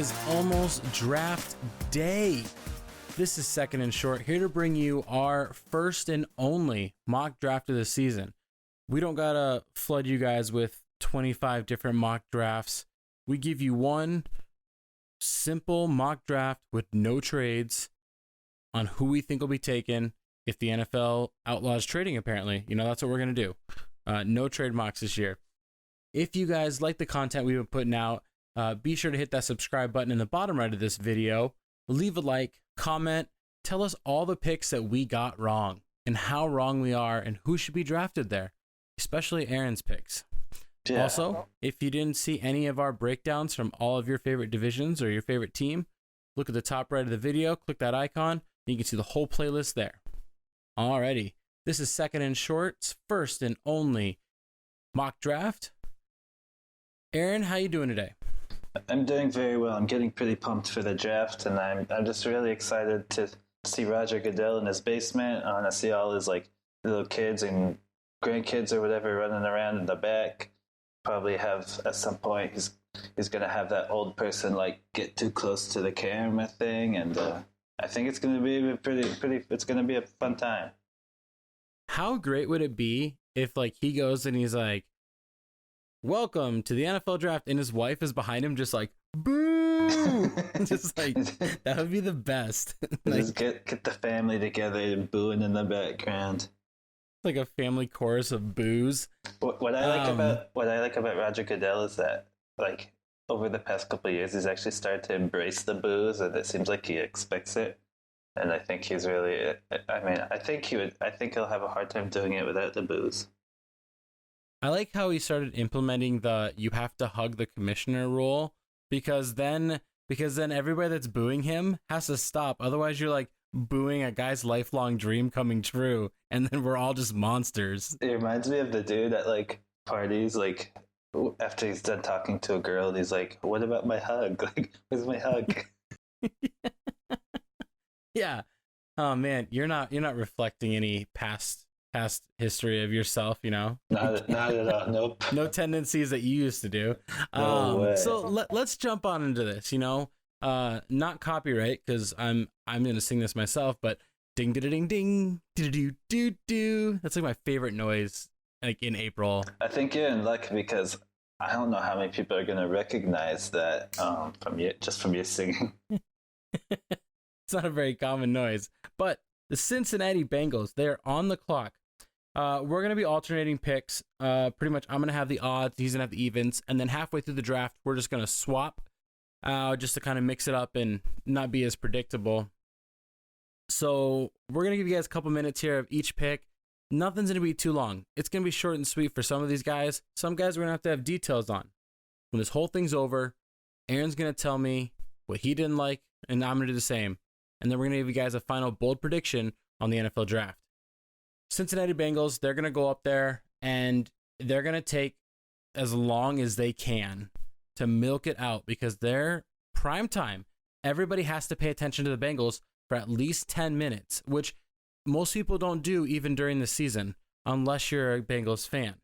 is almost draft day. This is 2nd&Short, here to bring you our first and only mock draft of the season. We don't gotta flood you guys with 25 different mock drafts. We give you one simple mock draft with no trades on who we think will be taken if the NFL outlaws trading, apparently. You know, that's what we're gonna do. No trade mocks this year. If you guys like the content we've been putting out, be sure to hit that subscribe button in the bottom right of this video. Leave a like, comment, tell us all the picks that we got wrong and how wrong we are and who should be drafted there, especially Aaron's picks. Yeah. Also, if you didn't see any of our breakdowns from all of your favorite divisions or your favorite team, look at the top right of the video, click that icon, and you can see the whole playlist there. Alrighty, this is 2nd&Short's first and only mock draft. Aaron, how you doing today? I'm doing very well. I'm getting pretty pumped for the draft, and I'm just really excited to see Roger Goodell in his basement. I want to see all his little kids and grandkids or whatever running around in the back. Probably have at some point he's gonna have that old person get too close to the camera thing, and I think it's gonna be pretty. It's gonna be a fun time. How great would it be if he goes and he's like, "Welcome to the NFL draft," and his wife is behind him, just boo, just that would be the best. Just get the family together and booing in the background, like a family chorus of boos. What I like about Roger Goodell is that over the past couple of years, he's actually started to embrace the boos, and it seems like he expects it. And I think he's really. I think he'll have a hard time doing it without the boos. I like how he started implementing the "you have to hug the commissioner" rule, because then everybody that's booing him has to stop. Otherwise, you're booing a guy's lifelong dream coming true, and then we're all just monsters. It reminds me of the dude at parties, after he's done talking to a girl, and he's like, "What about my hug? Where's my hug?" Yeah. Oh man, you're not reflecting any past history of yourself, you know. Not at all. Nope. No tendencies that you used to do. No way. So let's jump on into this. You know, not copyright, because I'm gonna sing this myself, but ding ding ding ding do do do. That's my favorite noise. In April. I think you're in luck, because I don't know how many people are gonna recognize that from your singing. It's not a very common noise, but the Cincinnati Bengals, they're on the clock. We're going to be alternating picks. Pretty much, I'm going to have the odds, he's going to have the evens, and then halfway through the draft, we're just going to swap just to kind of mix it up and not be as predictable. So we're going to give you guys a couple minutes here of each pick. Nothing's going to be too long. It's going to be short and sweet for some of these guys. Some guys we're going to have details on. When this whole thing's over, Aaron's going to tell me what he didn't like, and I'm going to do the same. And then we're going to give you guys a final bold prediction on the NFL draft. Cincinnati Bengals, they're going to go up there, and they're going to take as long as they can to milk it out, because they're prime time. Everybody has to pay attention to the Bengals for at least 10 minutes, which most people don't do even during the season, unless you're a Bengals fan.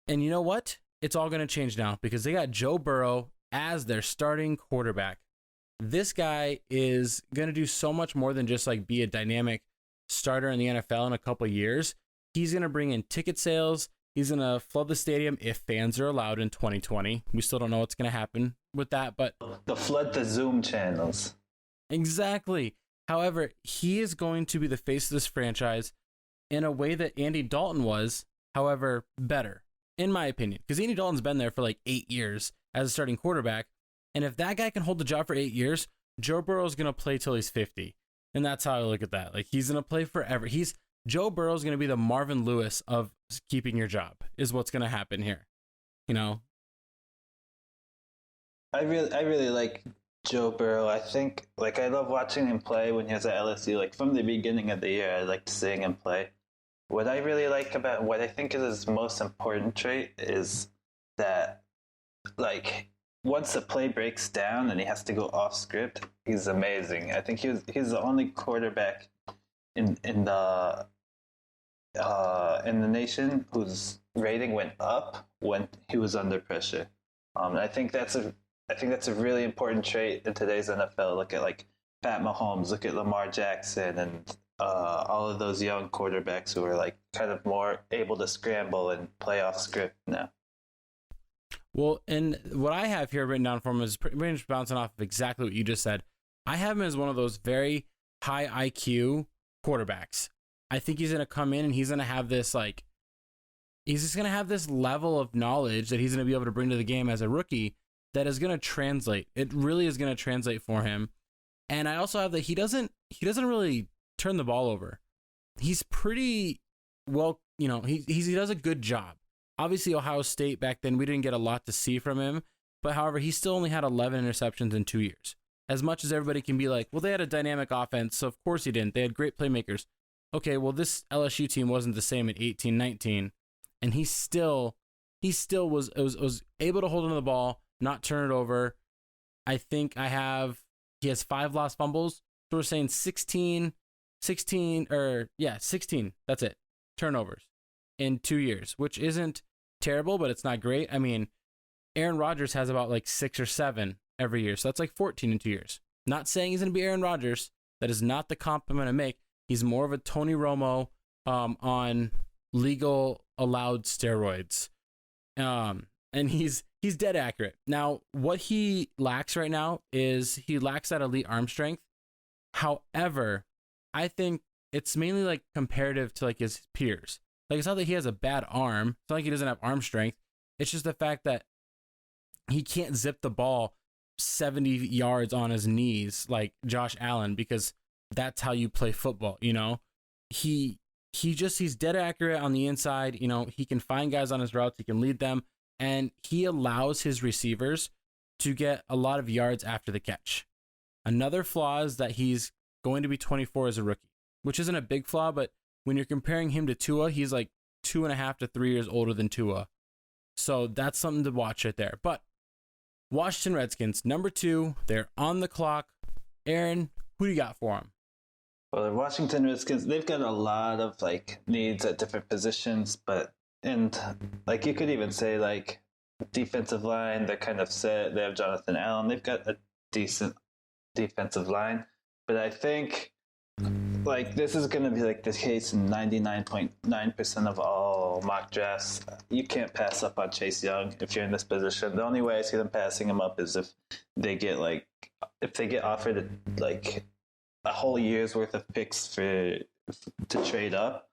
And you know what? It's all going to change now, because they got Joe Burrow as their starting quarterback. This guy is going to do so much more than just be a dynamic starter in the NFL in a couple of years. He's going to bring in ticket sales. He's going to flood the stadium if fans are allowed in 2020. We still don't know what's going to happen with that, but they'll flood the Zoom channels. Exactly. However, he is going to be the face of this franchise in a way that Andy Dalton was, however, better, in my opinion, because Andy Dalton's been there for 8 years as a starting quarterback. And if that guy can hold the job for 8 years, Joe Burrow's going to play till he's 50. And that's how I look at that. He's going to play forever. Joe Burrow's going to be the Marvin Lewis of keeping your job, is what's going to happen here. You know? I really like Joe Burrow. I think, I love watching him play when he was at LSU. From the beginning of the year, I liked seeing him play. What I really like about, what I think is his most important trait is that, once the play breaks down and he has to go off script, he's amazing. I think he's the only quarterback in the nation whose rating went up when he was under pressure. I think that's I think that's a really important trait in today's NFL. Look at like Pat Mahomes, look at Lamar Jackson, and all of those young quarterbacks who are like kind of more able to scramble and play off script now. Well, and what I have here written down for him is pretty much bouncing off of exactly what you just said. I have him as one of those very high IQ quarterbacks. I think he's going to come in and he's going to have this like, he's just going to have this level of knowledge that he's going to be able to bring to the game as a rookie that is going to translate. It really is going to translate for him. And I also have that he doesn't really turn the ball over. He's pretty well, you know, he does a good job. Obviously, Ohio State back then, we didn't get a lot to see from him. But however, he still only had 11 interceptions in 2 years. As much as everybody can be like, well, they had a dynamic offense, so of course he didn't. They had great playmakers. Okay, well, this LSU team wasn't the same in 18-19. And he still was able to hold onto the ball, not turn it over. I think he has 5 lost fumbles. So we're saying 16, that's it, turnovers in 2 years, which isn't terrible, but it's not great. I mean, Aaron Rodgers has about like 6 or 7 every year. So that's like 14 in 2 years. Not saying he's going to be Aaron Rodgers. That is not the comp I'm going to make. He's more of a Tony Romo on legal allowed steroids. And he's dead accurate. Now, what he lacks right now is he lacks that elite arm strength. However, I think it's mainly like comparative to like his peers. Like, it's not that he has a bad arm. It's not like he doesn't have arm strength. It's just the fact that he can't zip the ball 70 yards on his knees like Josh Allen, because that's how you play football, you know? He's dead accurate on the inside. You know, he can find guys on his routes. He can lead them. And he allows his receivers to get a lot of yards after the catch. Another flaw is that he's going to be 24 as a rookie, which isn't a big flaw, but when you're comparing him to Tua, he's like 2.5 to 3 years older than Tua. So that's something to watch right there. But Washington Redskins, number 2, they're on the clock. Aaron, who do you got for them? Well, the Washington Redskins, they've got a lot of like needs at different positions, and like you could even say like defensive line, they're kind of set. They have Jonathan Allen. They've got a decent defensive line, but I think like this is going to be like the case in 99.9% of all mock drafts. You can't pass up on Chase Young if you're in this position. The only way I see them passing him up is if they get offered like a whole year's worth of picks to trade up.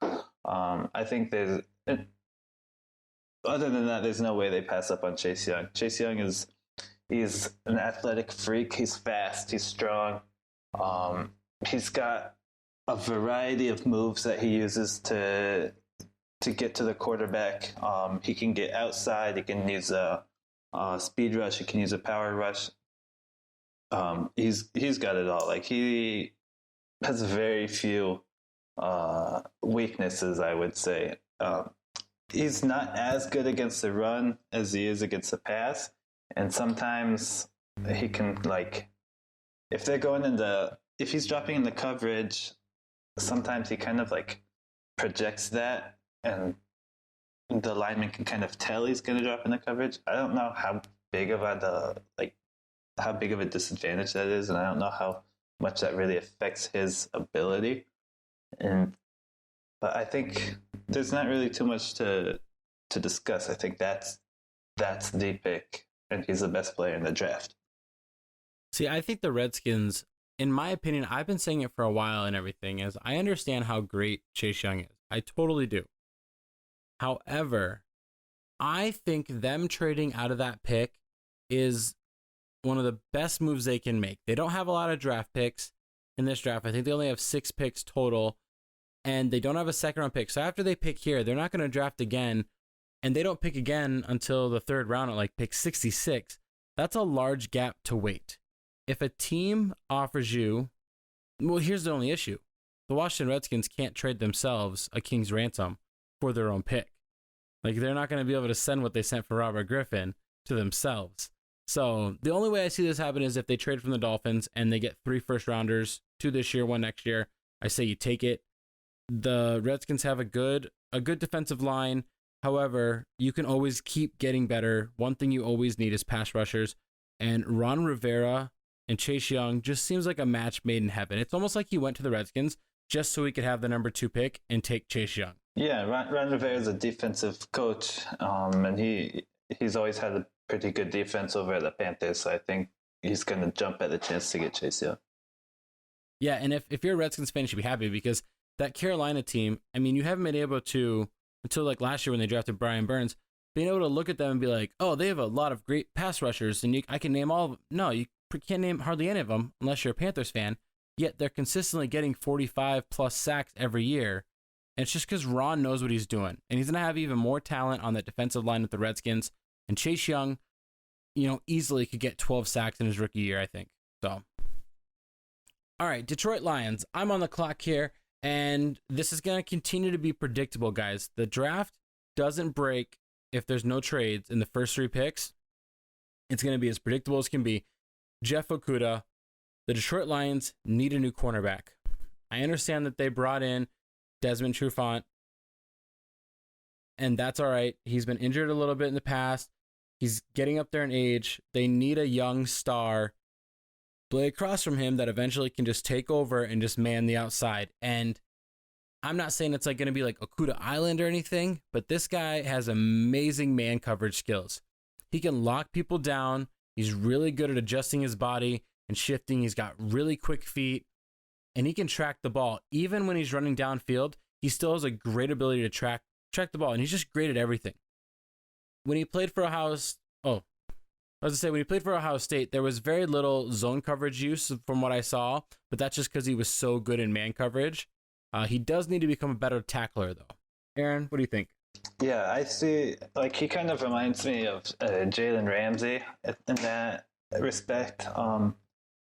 I think other than that, there's no way they pass up on Chase Young. Chase Young he's an athletic freak. He's fast. He's strong. He's got a variety of moves that he uses to get to the quarterback. He can get outside. He can use a speed rush. He can use a power rush. He's got it all. Like, he has very few weaknesses, I would say. He's not as good against the run as he is against the pass, and sometimes he can, like, if he's dropping in the coverage, sometimes he kind of like projects that, and the lineman can kind of tell he's going to drop in the coverage. I don't know how big of a disadvantage that is, and I don't know how much that really affects his ability. But I think there's not really too much to discuss. I think that's the pick, and he's the best player in the draft. See, I think the Redskins, in my opinion, I've been saying it for a while and everything, is I understand how great Chase Young is. I totally do. However, I think them trading out of that pick is one of the best moves they can make. They don't have a lot of draft picks in this draft. I think they only have 6 picks total, and they don't have a second-round pick. So after they pick here, they're not going to draft again, and they don't pick again until the 3rd round at like pick 66. That's a large gap to wait. If a team offers you, well, here's the only issue. The Washington Redskins can't trade themselves a king's ransom for their own pick. Like, they're not going to be able to send what they sent for Robert Griffin to themselves. So the only way I see this happen is if they trade from the Dolphins and they get 3 first-rounders, 2 this year, 1 next year. I say you take it. The Redskins have a good defensive line. However, you can always keep getting better. One thing you always need is pass rushers. And Ron Rivera and Chase Young just seems like a match made in heaven. It's almost like he went to the Redskins just so he could have the number 2 pick and take Chase Young. Yeah, Ron Rivera is a defensive coach, and he's always had a pretty good defense over at the Panthers, so I think he's going to jump at the chance to get Chase Young. Yeah, and if you're a Redskins fan, you should be happy because that Carolina team, I mean, you haven't been able to, until like last year when they drafted Brian Burns, being able to look at them and be like, oh, they have a lot of great pass rushers, and I can name all of them. No, you can't name hardly any of them unless you're a Panthers fan, yet they're consistently getting 45-plus sacks every year. And it's just because Ron knows what he's doing. And he's going to have even more talent on that defensive line with the Redskins. And Chase Young, easily could get 12 sacks in his rookie year, I think. So, all right, Detroit Lions. I'm on the clock here. And this is going to continue to be predictable, guys. The draft doesn't break if there's no trades in the first 3 picks. It's going to be as predictable as can be. Jeff Okudah, the Detroit Lions need a new cornerback. I understand that they brought in Desmond Trufant, and that's all right. He's been injured a little bit in the past. He's getting up there in age. They need a young star play across from him that eventually can just take over and just man the outside. And I'm not saying it's like going to be like Okudah Island or anything, but this guy has amazing man coverage skills. He can lock people down. He's really good at adjusting his body and shifting. He's got really quick feet. And he can track the ball. Even when he's running downfield, he still has a great ability to track the ball. And he's just great at everything. When he played for Ohio State, there was very little zone coverage use from what I saw. But that's just because he was so good in man coverage. He does need to become a better tackler, though. Aaron, what do you think? Yeah, I see. Like, he kind of reminds me of Jalen Ramsey in that respect.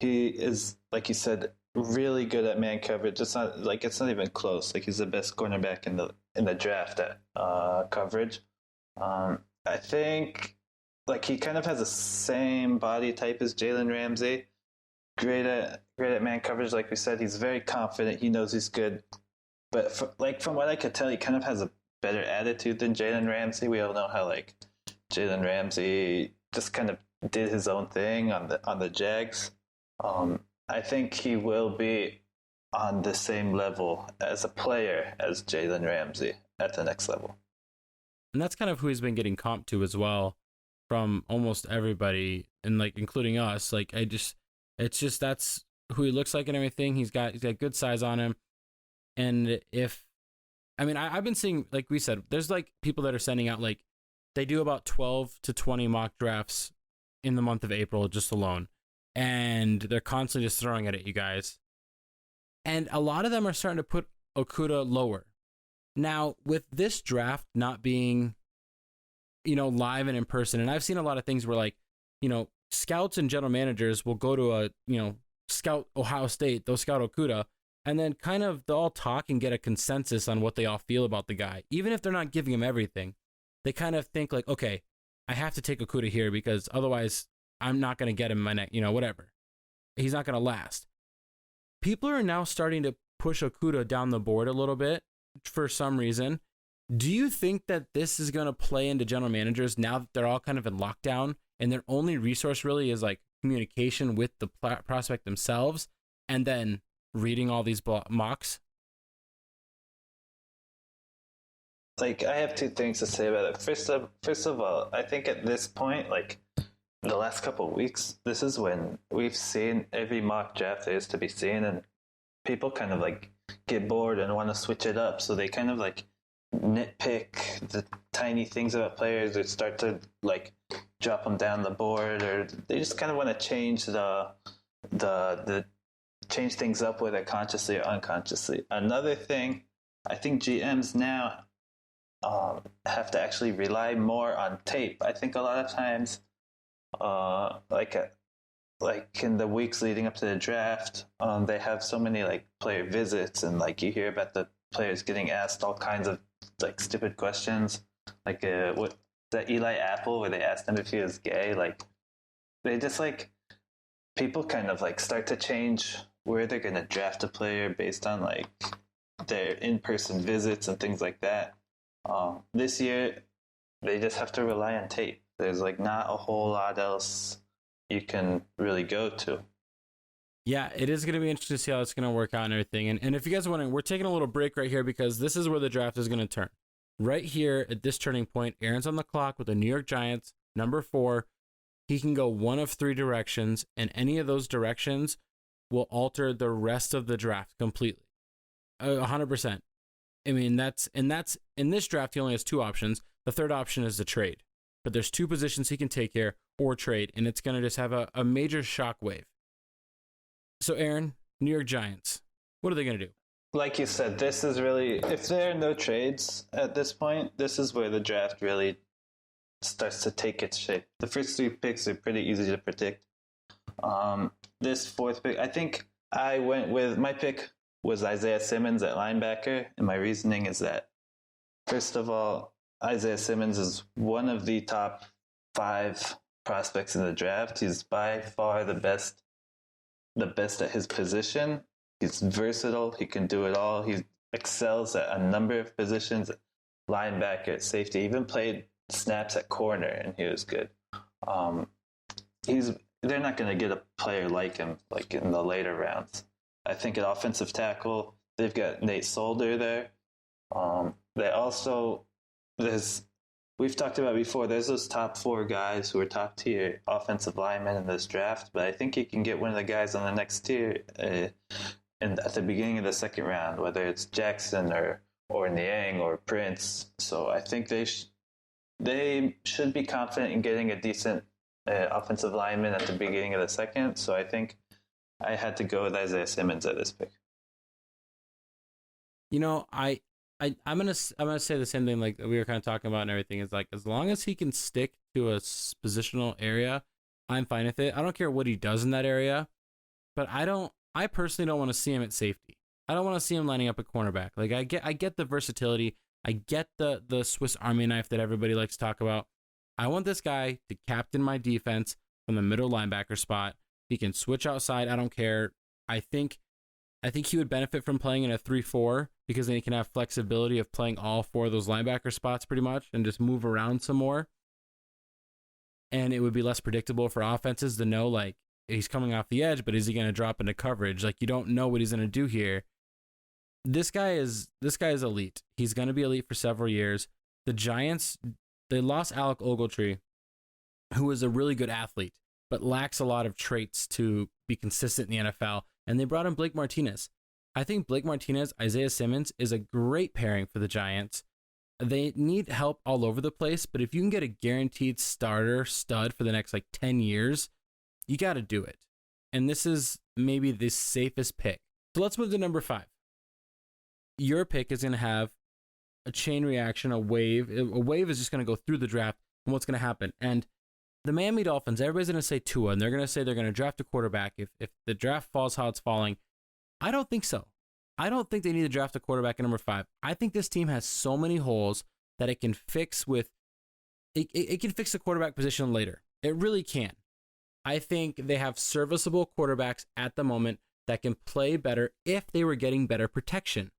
He is, like you said, really good at man coverage. It's not even close. Like, he's the best cornerback in the draft at coverage. I think like he kind of has the same body type as Jalen Ramsey. Great at man coverage, like we said. He's very confident. He knows he's good. But from what I could tell, he kind of has a better attitude than Jalen Ramsey. We all know how like Jalen Ramsey just kind of did his own thing on the Jags. I think he will be on the same level as a player as Jalen Ramsey at the next level. And that's kind of who he's been getting comped to as well from almost everybody, and like including us. Like it's just that's who he looks like and everything. He's got good size on him. And I've been seeing, like we said, there's like people that are sending out like they do about 12 to 20 mock drafts in the month of April just alone. And they're constantly just throwing it at you guys. And a lot of them are starting to put Okudah lower. Now, with this draft not being, live and in person, and I've seen a lot of things where like, scouts and general managers will go to scout Ohio State, they'll scout Okudah, and then kind of they'll all talk and get a consensus on what they all feel about the guy. Even if they're not giving him everything, they kind of think like, okay, I have to take Okudah here because otherwise I'm not going to get him my neck, whatever. He's not going to last. People are now starting to push Okudah down the board a little bit for some reason. Do you think that this is going to play into general managers now that they're all kind of in lockdown and their only resource really is like communication with the prospect themselves and then reading all these mocks? Like, I have two things to say about it. First of all, I think at this point, like the last couple of weeks, this is when we've seen every mock draft there is to be seen, and people kind of like get bored and want to switch it up. So they kind of like nitpick the tiny things about players or start to like drop them down the board, or they just kind of want to change change things up, whether consciously or unconsciously. Another thing, I think GMs now have to actually rely more on tape. I think a lot of times, like in the weeks leading up to the draft, they have so many like player visits, and like you hear about the players getting asked all kinds of like stupid questions, like what the Eli Apple, where they asked him if he was gay. Like they just like people kind of like start to change where they're gonna draft a player based on like their in-person visits and things like that. This year, they just have to rely on tape. There's like not a whole lot else you can really go to. Yeah, it is going to be interesting to see how it's going to work out and everything. And if you guys are wondering, we're taking a little break right here because this is where the draft is going to turn. Right here at this turning point, Aaron's on the clock with the New York Giants, number 4. He can go one of 3 directions, and any of those directions will alter the rest of the draft completely. 100%. I mean, that's in this draft, he only has 2 options. The third option is the trade. But there's 2 positions he can take here or trade, and it's going to just have a major shockwave. So, Aaron, New York Giants, what are they going to do? Like you said, this is really, if there are no trades at this point, this is where the draft really starts to take its shape. The first 3 picks are pretty easy to predict. This 4th pick, I think I went with, my pick was Isaiah Simmons at linebacker, and my reasoning is that, first of all, Isaiah Simmons is one of the top 5 prospects in the draft. He's by far the best at his position. He's versatile. He can do it all. He excels at a number of positions, linebacker, safety, even played snaps at corner, and he was good. They're not going to get a player like him like in the later rounds. I think at offensive tackle, they've got Nate Solder there. They also, we've talked about before, there's those top 4 guys who are top tier offensive linemen in this draft, but I think you can get one of the guys on the next tier at the beginning of the 2nd round, whether it's Jackson or Niang or Prince. So I think they should be confident in getting a decent offensive lineman at the beginning of the 2nd. So I think I had to go with Isaiah Simmons at this pick. You know, I'm gonna say the same thing like we were kind of talking about and everything. Is like, as long as he can stick to a positional area, I'm fine with it. I don't care what he does in that area, but I personally don't want to see him at safety. I don't want to see him lining up at cornerback. Like, I get the versatility. I get the Swiss Army knife that everybody likes to talk about. I want this guy to captain my defense from the middle linebacker spot. He can switch outside. I don't care. I think he would benefit from playing in a 3-4 because then he can have flexibility of playing all 4 of those linebacker spots pretty much and just move around some more. And it would be less predictable for offenses to know, like, he's coming off the edge, but is he going to drop into coverage? Like, you don't know what he's going to do here. This guy is elite. He's going to be elite for several years. The Giants, they lost Alec Ogletree, who is a really good athlete, but lacks a lot of traits to be consistent in the NFL. And they brought in Blake Martinez. I think Blake Martinez, Isaiah Simmons is a great pairing for the Giants. They need help all over the place, but if you can get a guaranteed starter stud for the next 10 years, you got to do it. And this is maybe the safest pick. So let's move to number 5. Your pick is going to have a chain reaction, a wave. A wave is just going to go through the draft and what's going to happen. And the Miami Dolphins, everybody's going to say Tua, and they're going to say they're going to draft a quarterback if the draft falls how it's falling. I don't think so. I don't think they need to draft a quarterback at number 5. I think this team has so many holes that it can fix it can fix the quarterback position later. It really can. I think they have serviceable quarterbacks at the moment that can play better if they were getting better protection.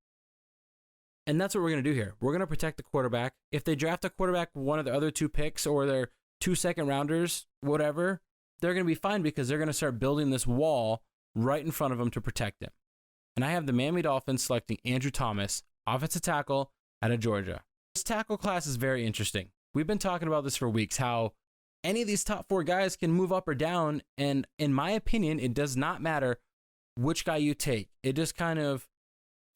And that's what we're going to do here. We're going to protect the quarterback. If they draft a quarterback, one of the other 2 picks or their 2 second rounders, whatever, they're going to be fine because they're going to start building this wall right in front of them to protect him. And I have the Miami Dolphins selecting Andrew Thomas, offensive tackle out of Georgia. This tackle class is very interesting. We've been talking about this for weeks, how any of these top 4 guys can move up or down. And in my opinion, it does not matter which guy you take. It just kind of,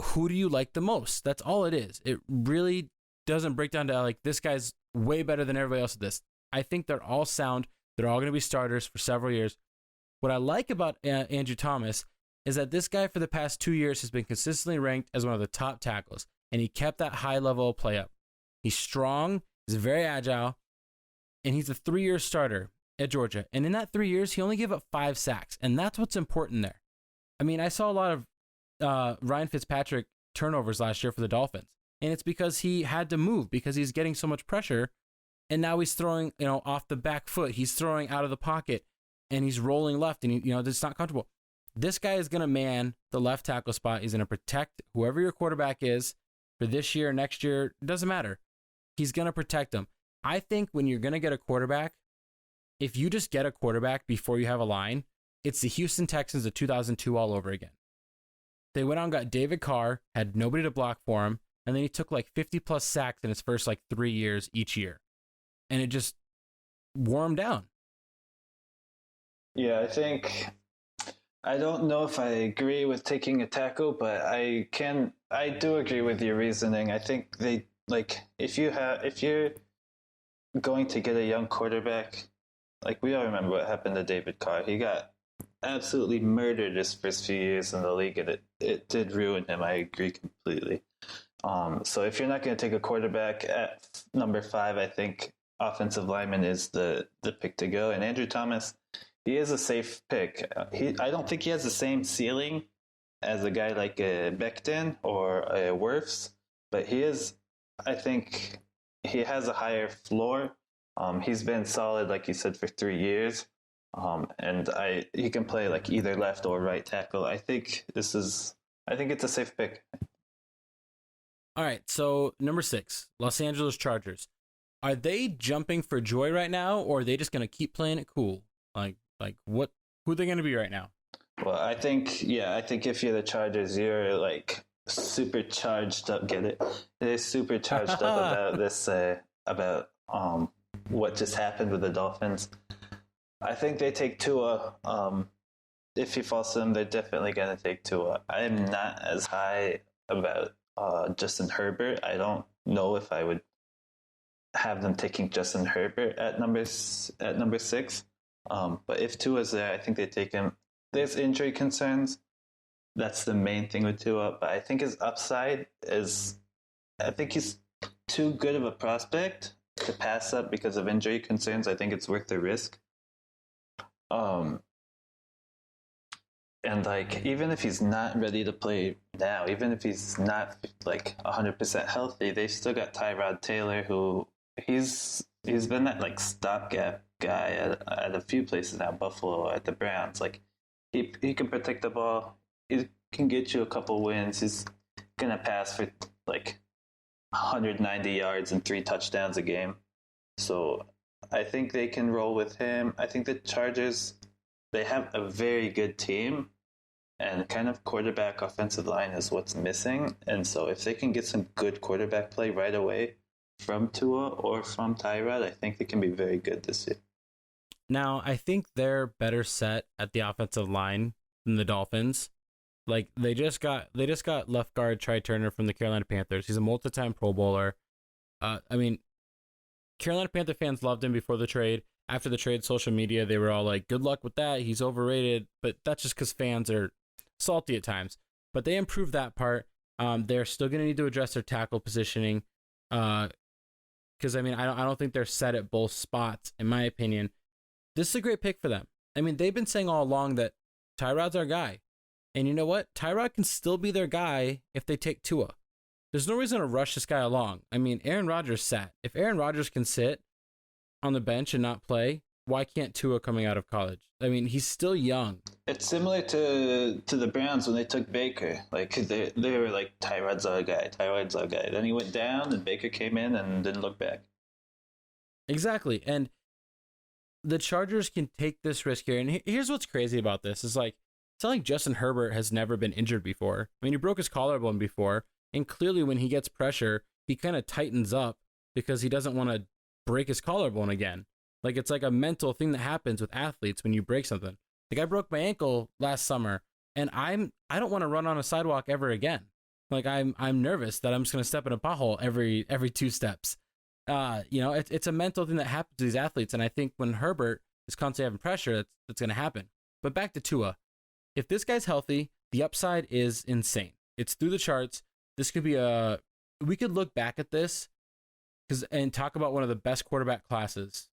who do you like the most? That's all it is. It really doesn't break down to this guy's way better than everybody else at this. I think they're all sound. They're all going to be starters for several years. What I like about Andrew Thomas is that this guy for the past 2 years has been consistently ranked as one of the top tackles, and he kept that high level of play up. He's strong, he's very agile, and he's a 3-year starter at Georgia. And in that 3 years, he only gave up 5 sacks, and that's what's important there. I mean, I saw a lot of Ryan Fitzpatrick turnovers last year for the Dolphins, and it's because he had to move because he's getting so much pressure, and now he's throwing off the back foot. He's throwing out of the pocket, and he's rolling left, and it's not comfortable. This guy is going to man the left tackle spot. He's going to protect whoever your quarterback is for this year, next year. It doesn't matter. He's going to protect them. I think when you're going to get a quarterback, if you just get a quarterback before you have a line, it's the Houston Texans of 2002 all over again. They went out and got David Carr, had nobody to block for him, and then he took like 50 plus sacks in his first like 3 years each year. And it just wore him down. Yeah, I don't know if I agree with taking a tackle, but I do agree with your reasoning. I think they like if you're going to get a young quarterback, like we all remember what happened to David Carr. He got absolutely murdered his first few years in the league, and it did ruin him. I agree completely. So if you're not going to take a quarterback at number 5, I think offensive lineman is the pick to go. And Andrew Thomas, he is a safe pick. I don't think he has the same ceiling as a guy like Becton or Wirfs, but I think he has a higher floor. He's been solid, like you said, for 3 years. And he can play like either left or right tackle. I think it's a safe pick. All right, so number 6, Los Angeles Chargers. Are they jumping for joy right now, or are they just going to keep playing it cool? Like who are they going to be right now? Well, I think if you're the Chargers, you're like super charged up. Get it? They're super charged up about this, about what just happened with the Dolphins. I think they take Tua. If he falls to them, they're definitely going to take Tua. I am not as high about Justin Herbert. I don't know if I would have them taking Justin Herbert at number 6. But if Tua's there, I think they take him. There's injury concerns. That's the main thing with Tua. But I think his upside I think he's too good of a prospect to pass up because of injury concerns. I think it's worth the risk. And like, even if he's not ready to play now, even if he's not like 100% healthy, they still got Tyrod Taylor, who he's been that like stopgap guy at a few places now, Buffalo, at the Browns. Like he can protect the ball. He can get you a couple wins. He's gonna pass for like 190 yards and 3 touchdowns a game. So I think they can roll with him. I think the Chargers, they have a very good team, and kind of quarterback offensive line is what's missing. And so if they can get some good quarterback play right away from Tua or from Tyrod, I think they can be very good this year. Now, I think they're better set at the offensive line than the Dolphins. Like they just got left guard Try Turner from the Carolina Panthers. He's a multi-time Pro Bowler. I mean, Carolina Panther fans loved him before the trade. After the trade, social media, they were all like, good luck with that. He's overrated. But that's just because fans are salty at times. But they improved that part. They're still going to need to address their tackle positioning. Because, I mean, I don't think they're set at both spots, in my opinion. This is a great pick for them. I mean, they've been saying all along that Tyrod's our guy. And you know what? Tyrod can still be their guy if they take Tua. There's no reason to rush this guy along. I mean, Aaron Rodgers sat. If Aaron Rodgers can sit on the bench and not play, why can't Tua coming out of college? I mean, he's still young. It's similar to the Browns when they took Baker. Like they were like, Tyrod's our guy. Then he went down, and Baker came in and didn't look back. Exactly, and the Chargers can take this risk here. And here's what's crazy about this: is like it's not like Justin Herbert has never been injured before. I mean, he broke his collarbone before, and clearly when he gets pressure, he kind of tightens up because he doesn't want to break his collarbone again. Like it's like a mental thing that happens with athletes when you break something. Like I broke my ankle last summer, and I don't want to run on a sidewalk ever again. Like I'm nervous that I'm just gonna step in a pothole every 2 steps. It's a mental thing that happens to these athletes, and I think when Herbert is constantly having pressure, that's gonna happen. But back to Tua, if this guy's healthy, the upside is insane. It's through the charts. This could be we could look back at this and talk about one of the best quarterback classes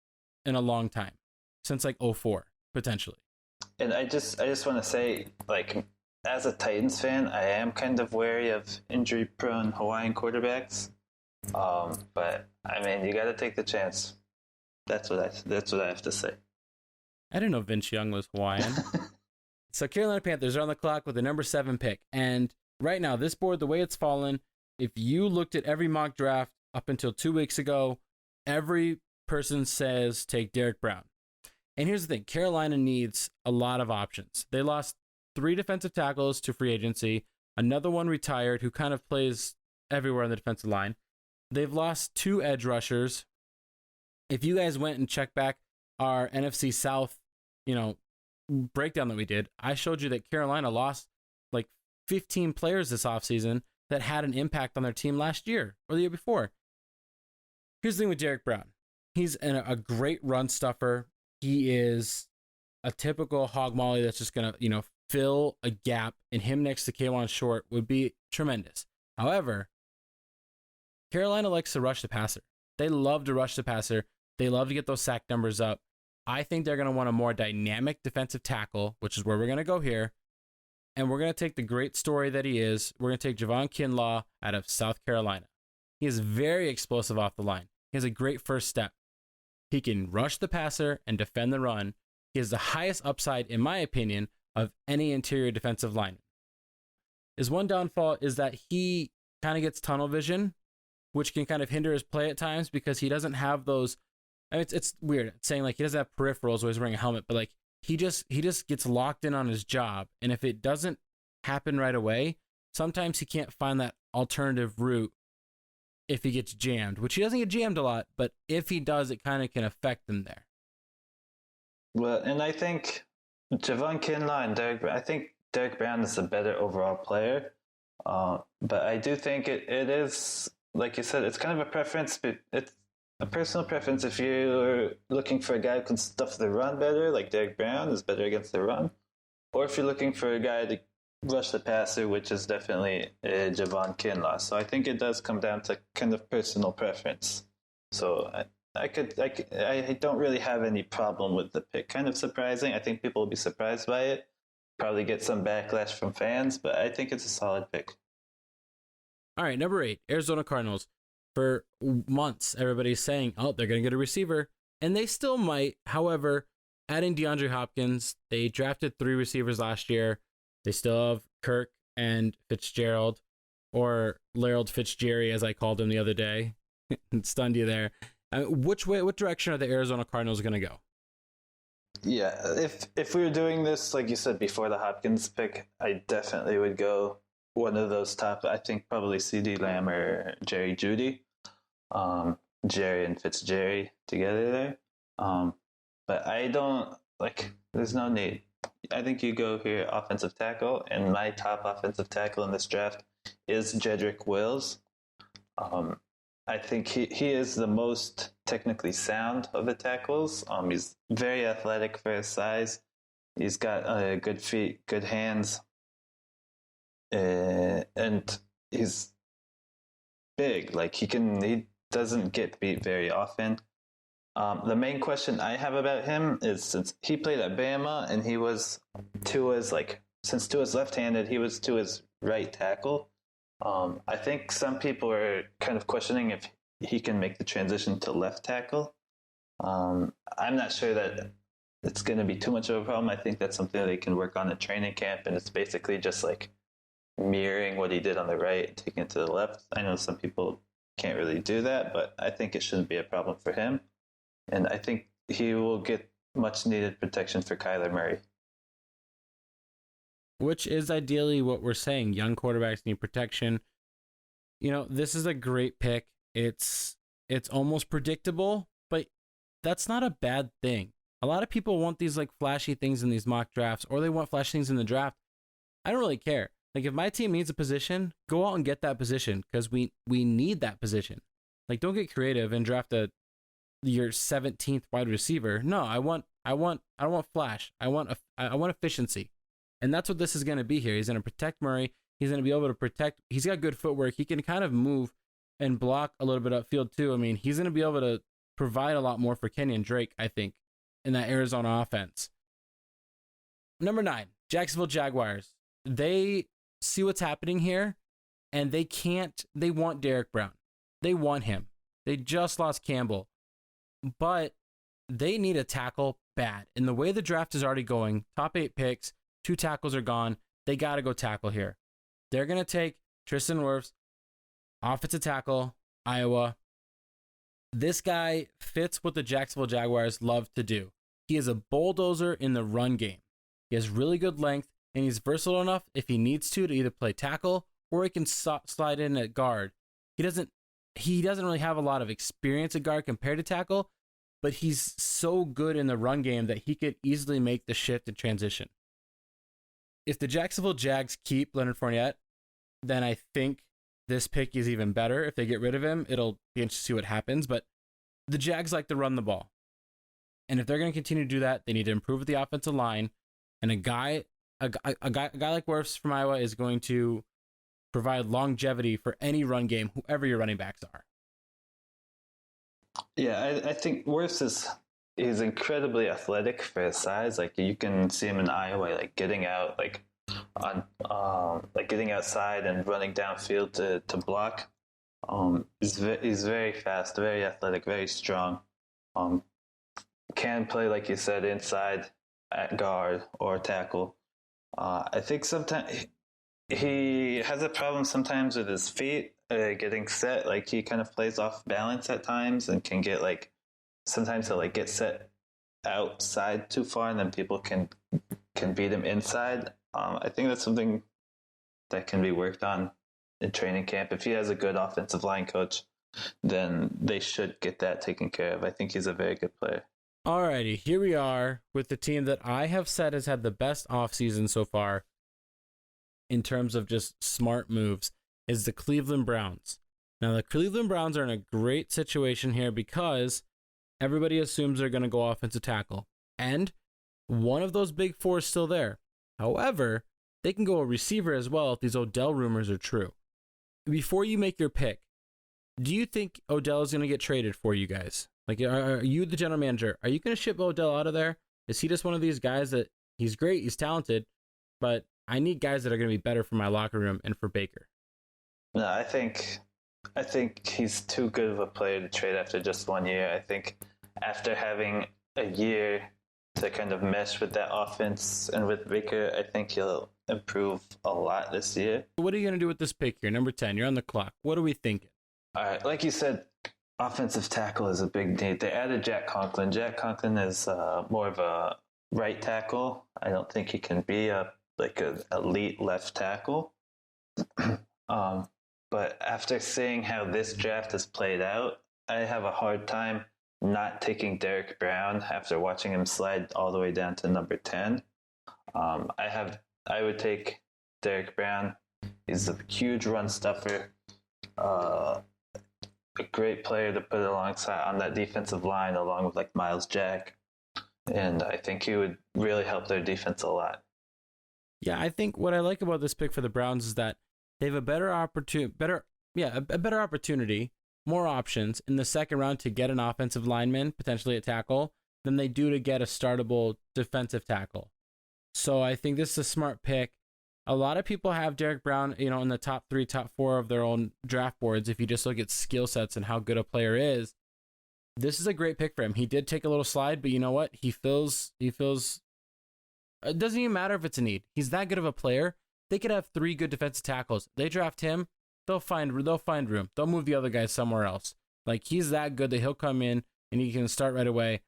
in a long time, since like 2004 potentially. And I just want to say, like, as a Titans fan, I am kind of wary of injury-prone Hawaiian quarterbacks. But I mean, you got to take the chance. That's what I have to say. I didn't know Vince Young was Hawaiian. So Carolina Panthers are on the clock with the number 7 pick, and right now this board, the way it's fallen, if you looked at every mock draft up until 2 weeks ago, every person says take Derek Brown. And here's the thing, Carolina needs a lot of options. They lost 3 defensive tackles to free agency. Another one retired who kind of plays everywhere on the defensive line. They've lost 2 edge rushers. If you guys went and checked back our NFC South, breakdown that we did, I showed you that Carolina lost like 15 players this offseason that had an impact on their team last year or the year before. Here's the thing with Derek Brown. He's a great run stuffer. He is a typical hog molly that's just going to, fill a gap, and him next to 2nd&Short would be tremendous. However, Carolina likes to rush the passer. They love to rush the passer. They love to get those sack numbers up. I think they're going to want a more dynamic defensive tackle, which is where we're going to go here. And we're going to take the great story that he is. We're going to take Javon Kinlaw out of South Carolina. He is very explosive off the line. He has a great first step. He can rush the passer and defend the run. He has the highest upside, in my opinion, of any interior defensive lineman. His one downfall is that he kind of gets tunnel vision, which can kind of hinder his play at times because he doesn't have those. I mean, it's weird saying like he doesn't have peripherals while he's wearing a helmet, but like he just gets locked in on his job. And if it doesn't happen right away, sometimes he can't find that alternative route if he gets jammed, which he doesn't get jammed a lot, but if he does, it kind of can affect him there. Well, and I think Javon Kinlaw and I think Derek Brown is a better overall player. But I do think it is, like you said, it's kind of a preference. But it's a personal preference. If you're looking for a guy who can stuff the run better, like Derek Brown is better against the run, or if you're looking for a guy to rush the passer, which is definitely Javon Kinlaw. So I think it does come down to kind of personal preference. So I don't really have any problem with the pick. Kind of surprising. I think people will be surprised by it. Probably get some backlash from fans, but I think it's a solid pick. All right, number 8, Arizona Cardinals. For months, everybody's saying, oh, they're going to get a receiver, and they still might. However, adding DeAndre Hopkins, they drafted 3 receivers last year. They still have Kirk and Fitzgerald, or Laird Fitzgerald, as I called him the other day. Stunned you there. What direction are the Arizona Cardinals going to go? Yeah, if we were doing this, like you said, before the Hopkins pick, I definitely would go one of those top, I think probably CeeDee Lamb or Jerry Jeudy. Jerry and Fitzgerald together there. But I don't, there's no need. I think you go here offensive tackle, and my top offensive tackle in this draft is Jedrick Wills. I think he is the most technically sound of the tackles. He's very athletic for his size. He's got good feet, good hands, and he's big. He doesn't get beat very often. The main question I have about him is, since he played at Bama and he was since Tua's left-handed, he was Tua's right tackle. I think some people are kind of questioning if he can make the transition to left tackle. I'm not sure that it's going to be too much of a problem. I think that's something that they can work on at training camp, and it's basically just like mirroring what he did on the right and taking it to the left. I know some people can't really do that, but I think it shouldn't be a problem for him. And I think he will get much needed protection for Kyler Murray. Which is ideally what we're saying. Young quarterbacks need protection. This is a great pick. It's almost predictable, but that's not a bad thing. A lot of people want these flashy things in these mock drafts, or they want flashy things in the draft. I don't really care. If my team needs a position, go out and get that position, because we need that position. Don't get creative and draft your 17th wide receiver. No, I don't want flash. I want efficiency. And that's what this is going to be here. He's going to protect Murray. He's going to be able to protect. He's got good footwork. He can kind of move and block a little bit upfield too. I mean, he's going to be able to provide a lot more for Kenyon Drake, I think, in that Arizona offense. Number 9, Jacksonville Jaguars. They see what's happening here, and they want Derek Brown. They want him. They just lost Campbell, but they need a tackle bad. And the way the draft is already going, top 8 picks, 2 tackles are gone. They got to go tackle here. They're going to take Tristan Wirfs, offensive tackle, Iowa. This guy fits what the Jacksonville Jaguars love to do. He is a bulldozer in the run game. He has really good length, and he's versatile enough if he needs to either play tackle or he can slide in at guard. He doesn't really have a lot of experience at guard compared to tackle, but he's so good in the run game that he could easily make the shift and transition. If the Jacksonville Jags keep Leonard Fournette, then I think this pick is even better. If they get rid of him, it'll be interesting to see what happens, but the Jags like to run the ball. And if they're going to continue to do that, they need to improve with the offensive line. And a guy like Wirfs from Iowa is going to provide longevity for any run game, whoever your running backs are. Yeah, I think Wirfs is incredibly athletic for his size. Like you can see him in Iowa, like getting out, like getting outside and running downfield to block. He's very fast, very athletic, very strong. Can play, like you said, inside at guard or tackle. I think sometimes he has a problem sometimes with his feet getting set. Like he kind of plays off balance at times and can get sometimes he'll get set outside too far, and then people can beat him inside. I think that's something that can be worked on in training camp. If he has a good offensive line coach, then they should get that taken care of. I think he's a very good player. Alrighty, here we are with the team that I have said has had the best offseason so far in terms of just smart moves, is the Cleveland Browns. Now, the Cleveland Browns are in a great situation here because everybody assumes they're going to go offensive tackle. And one of those big four is still there. However, they can go a receiver as well if these Odell rumors are true. Before you make your pick, do you think Odell is going to get traded for you guys? Like, are you the general manager? Are you going to ship Odell out of there? Is he just one of these guys that he's great, he's talented, but I need guys that are going to be better for my locker room and for Baker? No, I think he's too good of a player to trade after just 1 year. I think after having a year to kind of mesh with that offense and with Baker, I think he'll improve a lot this year. What are you going to do with this pick here? Number 10, you're on the clock. What are we thinking? All right, like you said, offensive tackle is a big need. They added Jack Conklin. Jack Conklin is more of a right tackle. I don't think he can be an elite left tackle. But after seeing how this draft has played out, I have a hard time not taking Derek Brown after watching him slide all the way down to number 10. I would take Derek Brown. He's a huge run stuffer. A great player to put alongside on that defensive line, along with Miles Jack, and I think he would really help their defense a lot. Yeah, I think what I like about this pick for the Browns is that they have a better opportunity, more options in the second round to get an offensive lineman, potentially a tackle, than they do to get a startable defensive tackle. So I think this is a smart pick. A lot of people have Derek Brown, in the top 3, top 4 of their own draft boards. If you just look at skill sets and how good a player is, this is a great pick for him. He did take a little slide, but you know what? He feels. It doesn't even matter if it's a need. He's that good of a player. They could have 3 good defensive tackles. They draft him, they'll find room. They'll move the other guys somewhere else. He's that good that he'll come in and he can start right away.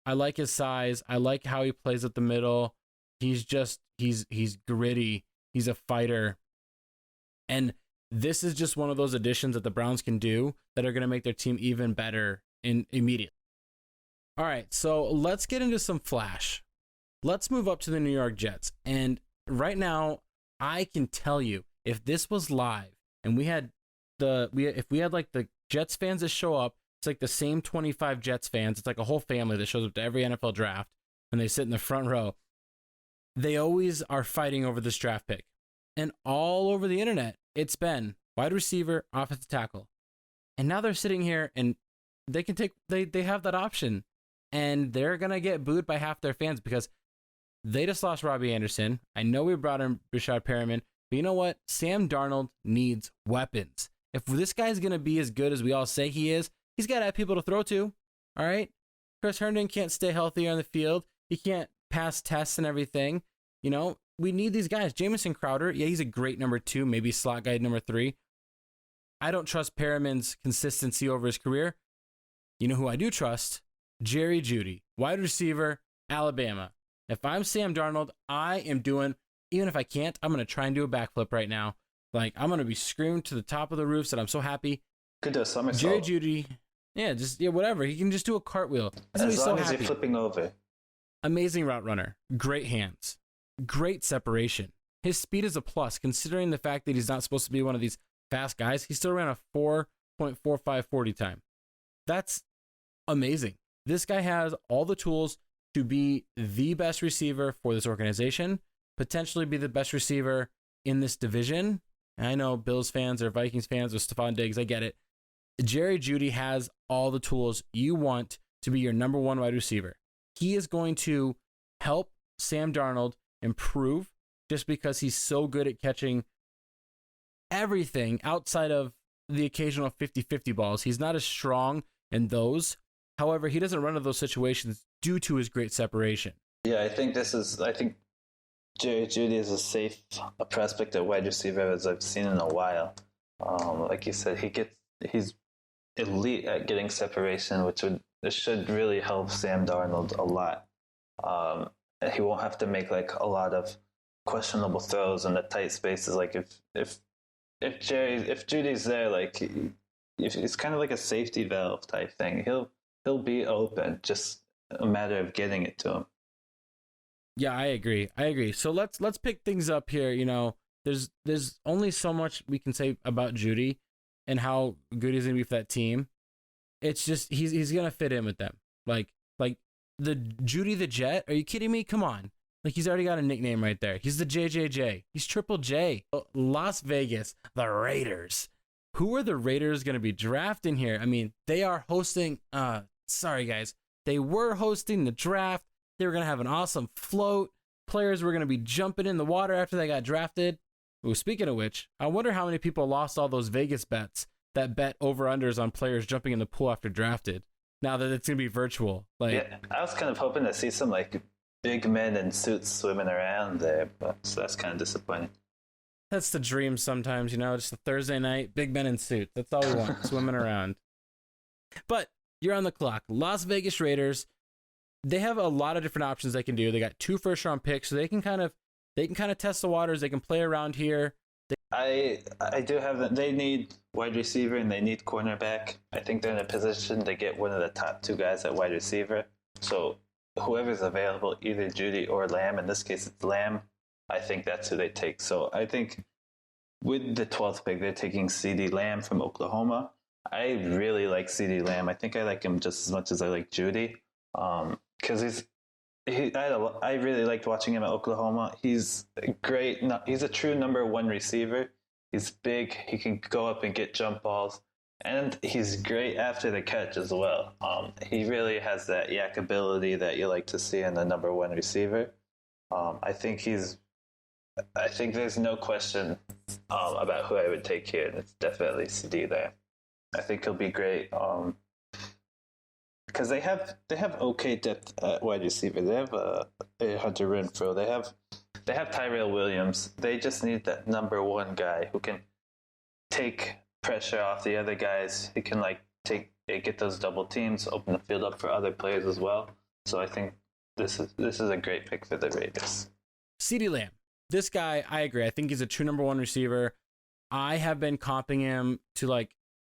I like his size. I like how he plays at the middle. He's gritty. He's a fighter. And this is just one of those additions that the Browns can do that are going to make their team even better immediately. All right, so let's get into some flash. Let's move up to the New York Jets. And right now, I can tell you, if this was live and we had the Jets fans that show up, it's like the same 25 Jets fans. It's like a whole family that shows up to every NFL draft and they sit in the front row. They always are fighting over this draft pick. And all over the internet, it's been wide receiver, offensive tackle. And now they're sitting here and they have that option. And they're going to get booed by half their fans because they just lost Robbie Anderson. I know we brought in Rashad Perriman, but you know what? Sam Darnold needs weapons. If this guy's going to be as good as we all say he is, he's got to have people to throw to. All right? Chris Herndon can't stay healthy on the field. He can't pass tests and everything. We need these guys. Jamison Crowder, yeah, he's a great number 2, maybe slot guy number 3. I don't trust Perriman's consistency over his career. You know who I do trust? Jerry Jeudy, wide receiver, Alabama. If I'm Sam Darnold, I am doing, even if I can't, I'm going to try and do a backflip right now. Like, I'm going to be screaming to the top of the roofs that I'm so happy. Could do a somersault. Jerry Jeudy, whatever. He can just do a cartwheel. As long as you're flipping over. Amazing route runner. Great hands. Great separation. His speed is a plus, considering the fact that he's not supposed to be one of these fast guys. He still ran a 4.45 40 time. That's amazing. This guy has all the tools to be the best receiver for this organization, potentially be the best receiver in this division. And I know Bills fans or Vikings fans or Stephon Diggs, I get it. Jerry Jeudy has all the tools you want to be your number one wide receiver. He is going to help Sam Darnold improve just because he's so good at catching everything outside of the occasional 50-50 balls. He's not as strong in those. However, he doesn't run into those situations due to his great separation. Yeah, I think Jerry Jeudy is as safe a prospect at wide receiver as I've seen in a while. Like you said, he's elite at getting separation, which should really help Sam Darnold a lot. And he won't have to make like a lot of questionable throws in the tight spaces. Like if Judy's there, like if it's kind of like a safety valve type thing. He'll be open, just a matter of getting it to him. Yeah, I agree. So let's pick things up here. You know, there's only so much we can say about Jeudy and how good he's gonna be for that team. It's just he's gonna fit in with them. Like the Jeudy the Jet. Are you kidding me? Come on. Like, he's already got a nickname right there. He's the JJJ. He's Triple J. Las Vegas, the Raiders. Who are the Raiders going to be drafting here? I mean, they are hosting, sorry guys, they were hosting the draft. They were going to have an awesome float. Players were going to be jumping in the water after they got drafted. Ooh, speaking of which, I wonder how many people lost all those Vegas bets that bet over-unders on players jumping in the pool after drafted. Now that it's going to be virtual. Like, yeah, I was kind of hoping to see some, like, big men in suits swimming around there, but so that's kind of disappointing. That's the dream sometimes, you know, just a Thursday night, big men in suits. That's all we want, swimming around. But you're on the clock. Las Vegas Raiders, they have a lot of different options they can do. They got 2 first-round picks, so they can kind of test the waters. They can play around here. I do have them. They need wide receiver and they need cornerback. I think they're in a position to get one of the top 2 guys at wide receiver. So whoever's available, either Jeudy or Lamb, in this case it's Lamb, I think that's who they take. So I think with the 12th pick, they're taking CeeDee Lamb from Oklahoma. I really like CeeDee Lamb. I think I like him just as much as I like Jeudy, because I really liked watching him at Oklahoma. He's great. He's a true number 1 receiver. He's big. He can go up and get jump balls. And he's great after the catch as well. He really has that yak ability that you like to see in the number 1 receiver. I think there's no question about who I would take here, and it's definitely CeeDee there. I think he'll be great because they have okay depth at wide receiver. They have a Hunter Renfrow. They have Tyrell Williams. They just need that number 1 guy who can take pressure off the other guys. He can get those double teams, open the field up for other players as well. So I think this is a great pick for the Raiders. CeeDee Lamb. This guy, I agree. I think he's a true number 1 receiver. I have been comping him to like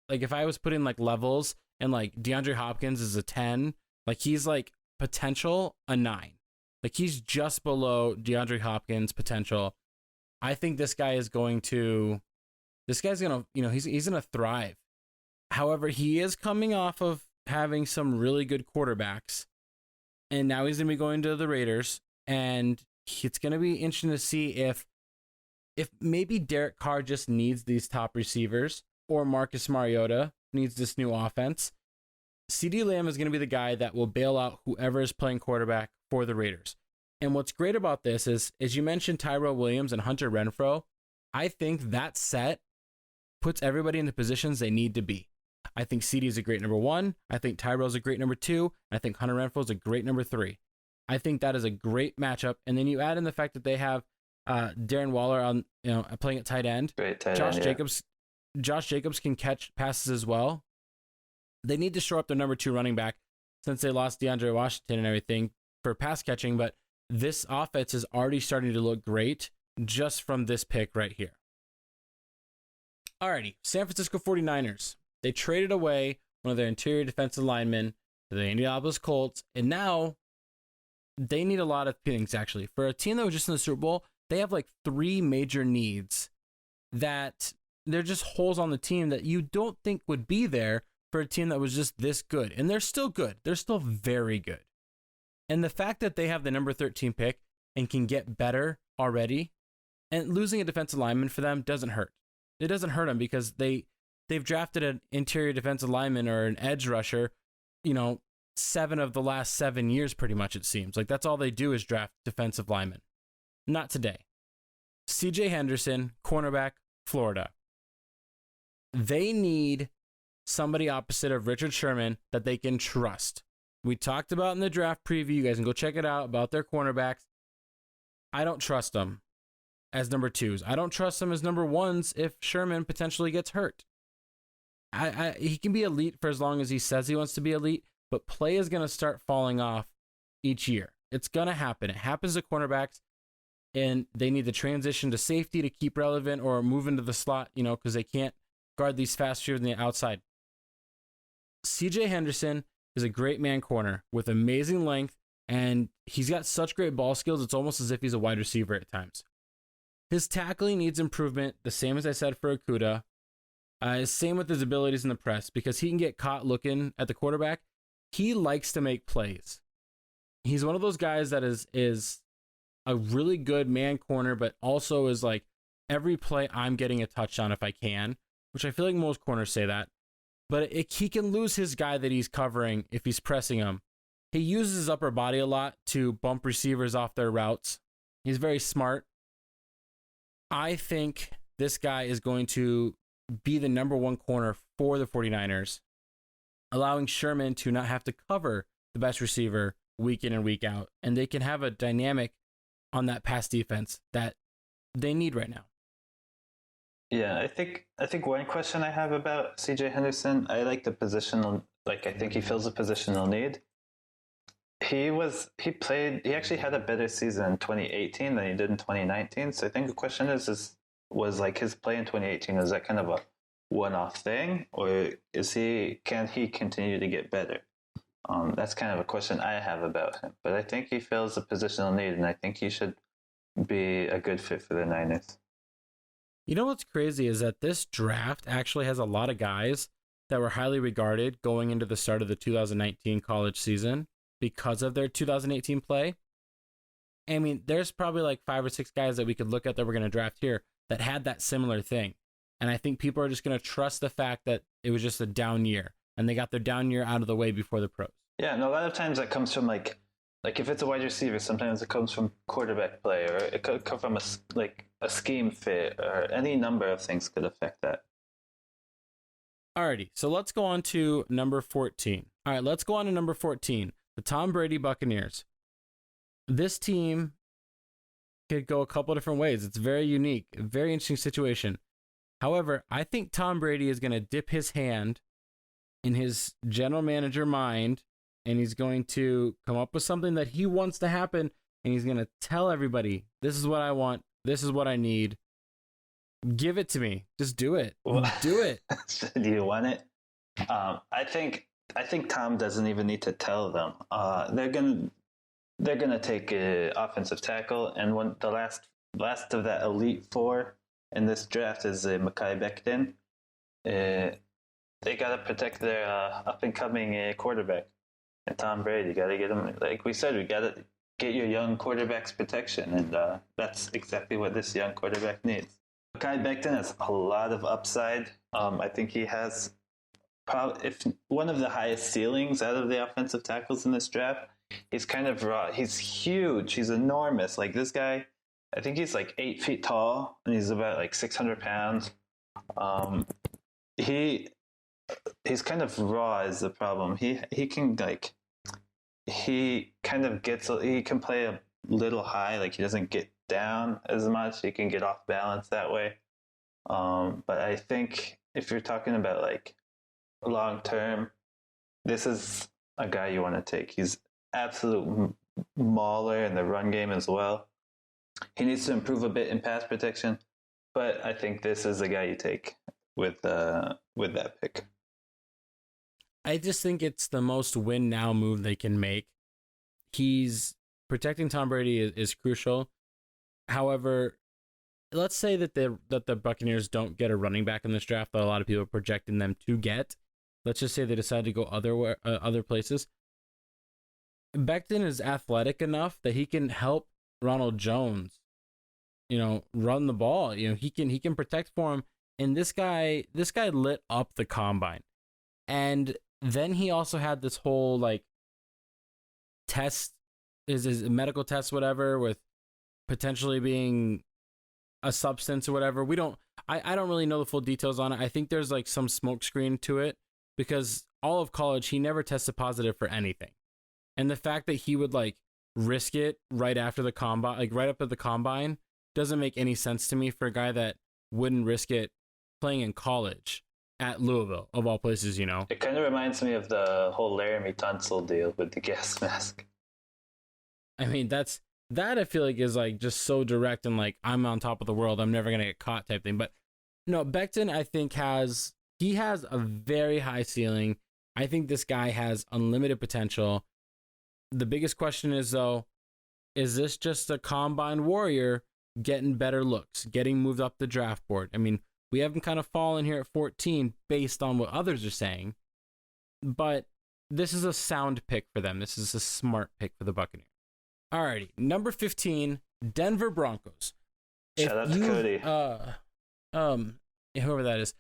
if I was putting like levels and like DeAndre Hopkins is a 10, like he's like potential a 9. Like he's just below DeAndre Hopkins potential. I think this guy's going to, he's going to thrive. However, he is coming off of having some really good quarterbacks, and now he's going to be going to the Raiders, and it's going to be interesting to see if maybe Derek Carr just needs these top receivers, or Marcus Mariota needs this new offense. CeeDee Lamb is going to be the guy that will bail out whoever is playing quarterback for the Raiders. And what's great about this is, as you mentioned, Tyrell Williams and Hunter Renfrow, I think that set puts everybody in the positions they need to be. I think CeeDee is a great number 1. I think Tyrell's a great number 2. And I think Hunter Renfrow is a great number 3. I think that is a great matchup. And then you add in the fact that they have Darren Waller on, playing at tight end. Great tight Josh end, Jacobs. Josh Jacobs can catch passes as well. They need to shore up their number 2 running back since they lost DeAndre Washington and everything. for pass catching, but this offense is already starting to look great just from this pick right here. Alrighty, San Francisco 49ers. They traded away one of their interior defensive linemen to the Indianapolis Colts, and now they need a lot of things, actually. For a team that was just in the Super Bowl, they have like 3 major needs that they're just holes on the team that you don't think would be there for a team that was just this good. And they're still good. They're still very good. And the fact that they have the number 13 pick and can get better already, and losing a defensive lineman for them doesn't hurt. It doesn't hurt them because they've drafted an interior defensive lineman or an edge rusher, 7 of the last 7 years, pretty much, it seems. Like, that's all they do is draft defensive linemen. Not today. CJ Henderson, cornerback, Florida. They need somebody opposite of Richard Sherman that they can trust. We talked about in the draft preview, you guys can go check it out, about their cornerbacks. I don't trust them as number 2s. I don't trust them as number 1s if Sherman potentially gets hurt. He can be elite for as long as he says he wants to be elite, but play is going to start falling off each year. It's going to happen. It happens to cornerbacks, and they need to transition to safety to keep relevant or move into the slot, because they can't guard these fast shooters on the outside. CJ Henderson is a great man corner with amazing length, and he's got such great ball skills, it's almost as if he's a wide receiver at times. His tackling needs improvement, the same as I said for Okudah. Same with his abilities in the press, because he can get caught looking at the quarterback. He likes to make plays. He's one of those guys that is a really good man corner, but also is like, every play I'm getting a touchdown if I can, which I feel like most corners say that. But he can lose his guy that he's covering if he's pressing him. He uses his upper body a lot to bump receivers off their routes. He's very smart. I think this guy is going to be the number 1 corner for the 49ers, allowing Sherman to not have to cover the best receiver week in and week out. And they can have a dynamic on that pass defense that they need right now. Yeah, I think one question I have about CJ Henderson, I like the positional, I think he fills a positional need. He actually had a better season in 2018 than he did in 2019. So I think the question was his play in 2018, is that kind of a one-off thing, or can he continue to get better? That's kind of a question I have about him. But I think he fills a positional need, and I think he should be a good fit for the Niners. You know what's crazy is that this draft actually has a lot of guys that were highly regarded going into the start of the 2019 college season because of their 2018 play. I mean, there's probably like 5 or 6 guys that we could look at that we're going to draft here that had that similar thing. And I think people are just going to trust the fact that it was just a down year and they got their down year out of the way before the pros. Yeah, and a lot of times that comes from like if it's a wide receiver, sometimes it comes from quarterback play, or it could come from a scheme fit, or any number of things could affect that. Alrighty, so let's go on to number 14. All right, let's go on to number 14, the Tom Brady Buccaneers. This team could go a couple different ways. It's very unique, very interesting situation. However, I think Tom Brady is going to dip his hand in his general manager mind, and he's going to come up with something that he wants to happen, and he's going to tell everybody, this is what I want, this is what I need. Give it to me. Just do it. Do it. Do you want it? I think Tom doesn't even need to tell them. They're gonna take an offensive tackle, and when the last of that elite 4 in this draft is Mekhi Becton. They gotta protect their up and coming quarterback, and Tom Brady. You gotta get him. Like we said, we gotta get your young quarterbacks protection, and that's exactly what this young quarterback needs. Mekhi Becton has a lot of upside. I think he has if one of the highest ceilings out of the offensive tackles in this draft. He's kind of raw. He's huge. He's enormous. Like this guy, I think he's like 8 feet tall, and he's about like 600 pounds. He's kind of raw is the problem. He can he can play a little high. Like he doesn't get down as much. He can get off balance that way. But I think if you're talking about like long term, this is a guy you want to take. He's absolute mauler in the run game as well. He needs to improve a bit in pass protection, but I think this is the guy you take with that pick. I just think it's the most win now move they can make. He's protecting Tom Brady is crucial. However, let's say that the Buccaneers don't get a running back in this draft that a lot of people are projecting them to get. Let's just say they decide to go other places. Becton is athletic enough that he can help Ronald Jones, run the ball. He can protect for him. And this guy lit up the combine. And then he also had this whole like test, is medical test, whatever, with potentially being a substance or whatever. I don't really know the full details on it. I think there's like some smoke screen to it because all of college, he never tested positive for anything. And the fact that he would like risk it right after the combine, like right up at the combine, doesn't make any sense to me for a guy that wouldn't risk it playing in college at Louisville, of all places, It kind of reminds me of the whole Laramie Tunsil deal with the gas mask. I mean, that I feel like is like just so direct and like I'm on top of the world, I'm never gonna get caught type thing. But no, Becton I think has a very high ceiling. I think this guy has unlimited potential. The biggest question is though, is this just a combine warrior getting better looks, getting moved up the draft board? I mean, we have him kind of fallen here at 14 based on what others are saying, but this is a sound pick for them. This is a smart pick for the Buccaneers. Alrighty, number 15, Denver Broncos. Shout out to Cody. Whoever that is.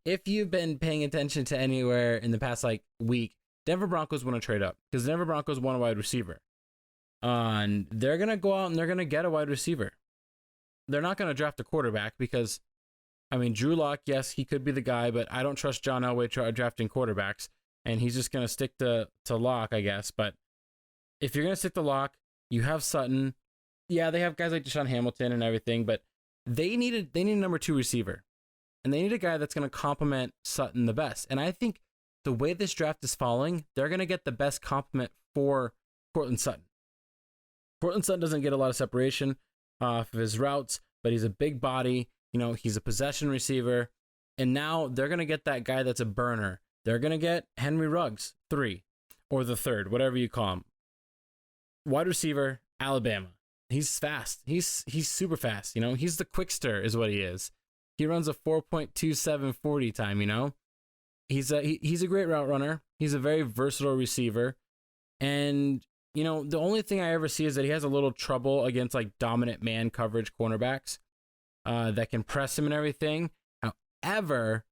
If you've been paying attention to anywhere in the past like week, Denver Broncos want to trade up because Denver Broncos want a wide receiver. And they're going to go out and they're going to get a wide receiver. They're not going to draft a quarterback because, I mean, Drew Lock, yes, he could be the guy, but I don't trust John Elway drafting quarterbacks, and he's just going to stick to Lock, I guess. But if you're going to stick to Lock, you have Sutton. Yeah, they have guys like Deshaun Hamilton and everything, but they need a number 2 receiver, and they need a guy that's going to complement Sutton the best. And I think the way this draft is falling, they're going to get the best complement for Courtland Sutton. Courtland Sutton doesn't get a lot of separation off of his routes, but he's a big body. He's a possession receiver. And now they're going to get that guy that's a burner. They're going to get Henry Ruggs, 3, or the 3rd, whatever you call him. Wide receiver, Alabama. He's fast. He's super fast. He's the quickster is what he is. He runs a 4.27 40 time, He's a great route runner. He's a very versatile receiver. And the only thing I ever see is that he has a little trouble against like dominant man coverage cornerbacks that can press him and everything. However,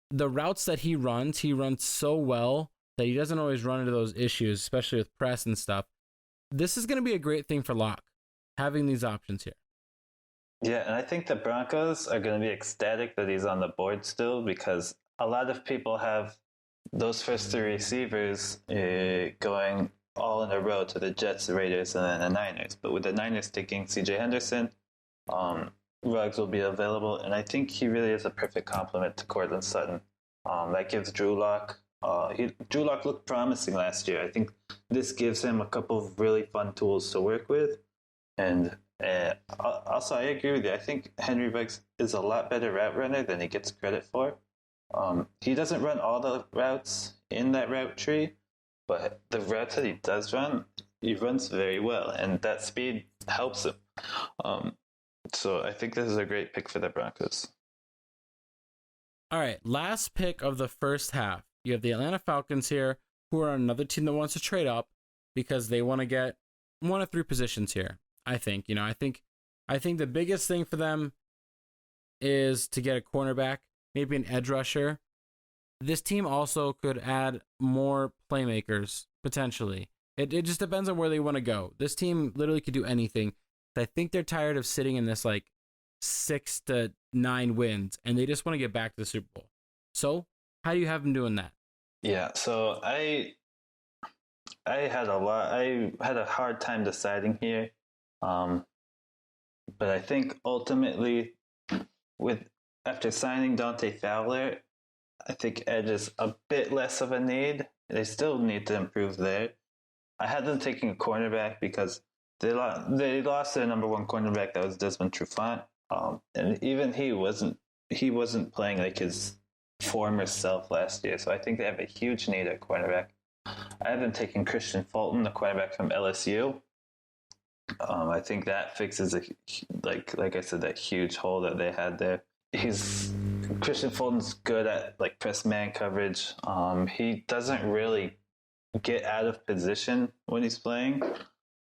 the routes that he runs so well that he doesn't always run into those issues, especially with press and stuff. This is going to be a great thing for Locke, having these options here. Yeah, and I think the Broncos are going to be ecstatic that he's on the board still because a lot of people have those first 3 receivers going all in a row to the Jets, the Raiders, and then the Niners. But with the Niners taking C.J. Henderson, Ruggs will be available, and I think he really is a perfect complement to Courtland Sutton. That gives Drew Lock. Drew Lock looked promising last year. I think this gives him a couple of really fun tools to work with, and also I agree with you. I think Henry Ruggs is a lot better route runner than he gets credit for. He doesn't run all the routes in that route tree, but the routes that he does run, he runs very well, and that speed helps him. So I think this is a great pick for the Broncos. All right, last pick of the first half. You have the Atlanta Falcons here, who are another team that wants to trade up because they want to get 1 of 3 positions here. I think. I think the biggest thing for them is to get a cornerback, maybe an edge rusher. This team also could add more playmakers, potentially. It just depends on where they want to go. This team literally could do anything. I think they're tired of sitting in this like 6 to 9 wins, and they just want to get back to the Super Bowl. So, how do you have them doing that? Yeah, so I had a hard time deciding here. But I think ultimately, after signing Dante Fowler, I think edge is a bit less of a need. They still need to improve there. I had them taking a cornerback because they lost their number one cornerback, that was Desmond Trufant, and even he wasn't playing like his former self last year. So I think they have a huge need at cornerback. I have them taking Christian Fulton, the cornerback from LSU. I think that fixes like I said, that huge hole that they had there. Christian Fulton's good at like press man coverage. He doesn't really get out of position when he's playing,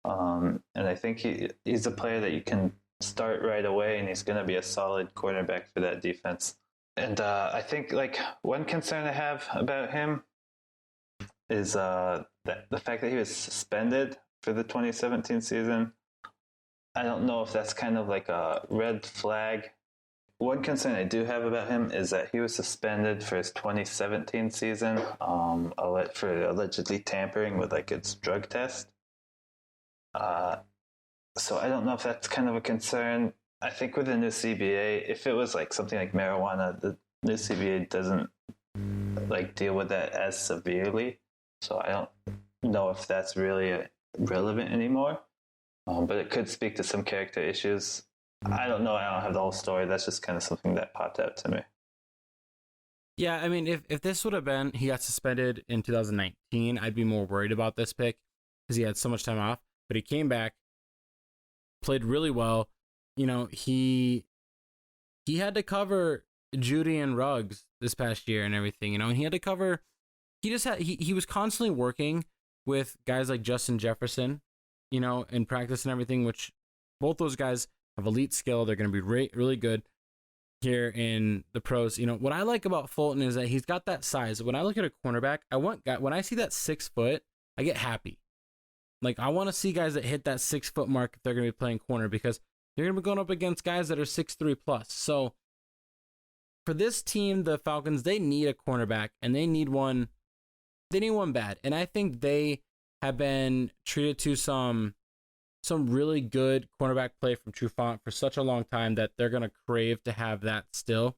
and I think he's a player that you can start right away, and he's going to be a solid cornerback for that defense. And I think like one concern I have about him is the fact that he was suspended for the 2017 season. I don't know if that's kind of like a red flag. One concern I do have about him is that he was suspended for his 2017 season for allegedly tampering with like its drug test. So I don't know if that's kind of a concern. I think with the new CBA, if it was like something like marijuana, the new CBA doesn't like deal with that as severely. So I don't know if that's really relevant anymore. But it could speak to some character issues. I don't know. I don't have the whole story. That's just kind of something that popped out to me. Yeah, I mean, if this would have been he got suspended in 2019, I'd be more worried about this pick because he had so much time off. But he came back, played really well. You know, he had to cover Judy and Ruggs this past year and everything. You know, and he had to cover. He was constantly working with guys like Justin Jefferson, you know, in practice and everything. Which both those guys have elite skill. They're going to be really good here in the pros. You know, what I like about Fulton is that he's got that size. When I look at a cornerback, when I see that 6 foot, I get happy. Like, I want to see guys that hit that 6 foot mark if they're going to be playing corner, because you're going to be going up against guys that are 6'3" plus. So for this team, the Falcons, they need a cornerback, and they need one bad. And I think they have been treated to some really good cornerback play from Trufant for such a long time that they're going to crave to have that still.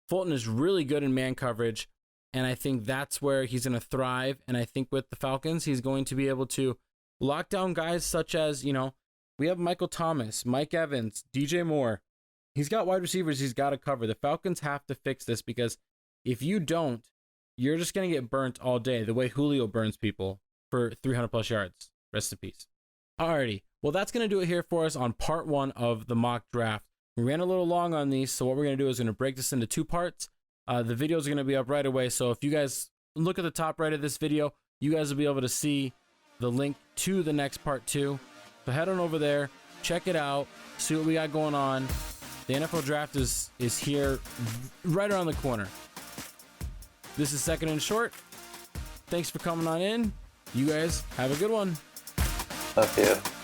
Fulton is really good in man coverage, and I think that's where he's going to thrive. And I think with the Falcons, he's going to be able to lock down guys such as, you know, we have Michael Thomas, Mike Evans, DJ Moore. He's got wide receivers he's got to cover. The Falcons have to fix this, because if you don't, you're just going to get burnt all day the way Julio burns people for 300 plus yards. Rest in peace. Alrighty, well, that's going to do it here for us on part 1 of the mock draft. We ran a little long on these, so what we're going to do is going to break this into 2 parts. The videos are going to be up right away, so if you guys look at the top right of this video, you guys will be able to see the link to the next part 2. So head on over there, check it out, see what we got going on. The NFL draft is here right around the corner. This is 2nd and Short. Thanks for coming on in. You guys have a good one. Love you.